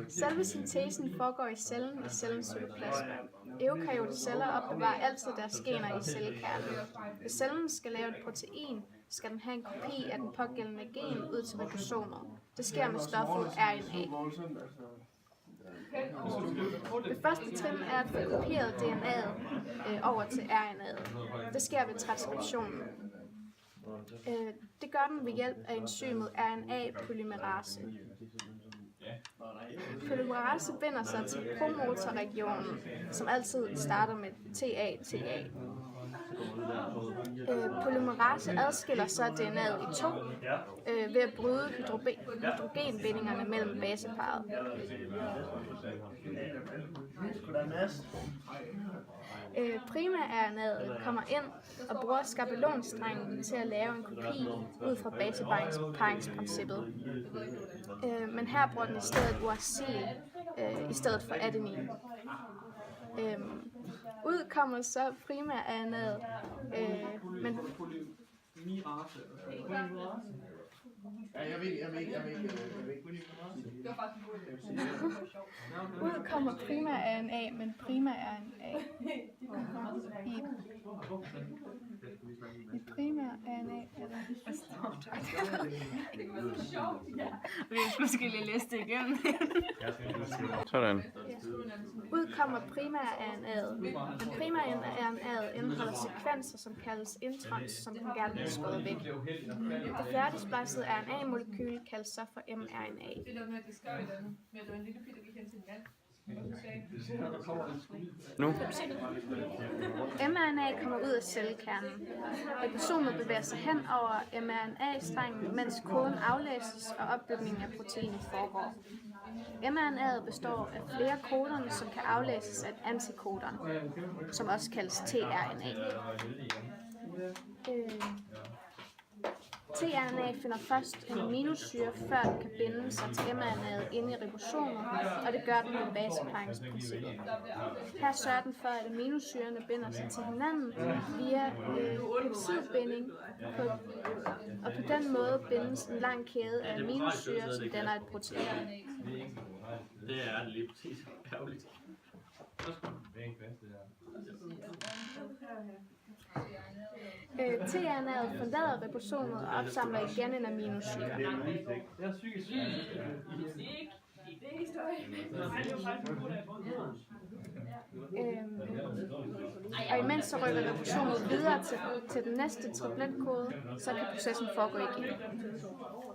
Selve syntesen foregår i cellens cytoplasma. Eukaryote celler opbevarer altid deres gener i cellekernen. Hvis cellen skal lave et protein, skal den have en kopi af den pågældende gen ud til ribosomet. Det sker med stoffet RNA. Det første trin er at få kopieret DNA'et over til RNA'et. Det sker ved transkriptionen. Det gør den ved hjælp af enzymet RNA-polymerase. Polymerase binder sig til promotorregionen, som altid starter med TA. Polymerase adskiller så DNA'et i to ved at bryde hydrogenbindingerne mellem baseparret. Primær-RNA'et kommer ind og bruger skabelonstrengen til at lave en kopi ud fra baseparingsprincippet. Men her bruger den i stedet uracil i stedet for adenin. Ud kommer så primær-RNA'et, men ud kommer primær-RNA, men primær-RNA i primær-RNA er der... Vi skal måske lige læse det igen. Sådan. Ud kommer primær-RNA'et, men primær-RNA'et indeholder sekvenser, som kaldes introns, som kan gerne blive skåret væk. Det færdigsplejsede RNA-molekyl kaldes så for mRNA. Nu. mRNA kommer ud af cellekernen. Ribosomet bevæger sig hen over mRNA-strengen, mens koden aflæses og opbygningen af proteinet foregår. mRNA'et består af flere kodoner, som kan aflæses af et antikodon, som også kaldes tRNA. tRNA finder først en aminosyre, før den kan binde sig til mRNA'et inde i ribosomet, og det gør den med baseparingsprincippet. Her sørger den for, at aminosyrerne binder sig til hinanden via peptidbinding, og på den måde bindes en lang kæde af aminosyrer, som danner et protein. Det er lige præcis ærgerligt. tRNA'et forlader ribosomet og opsamler igen en aminosyre. Og imens så rykker ribosomet videre til den næste tripletkode, så kan processen foregå igen.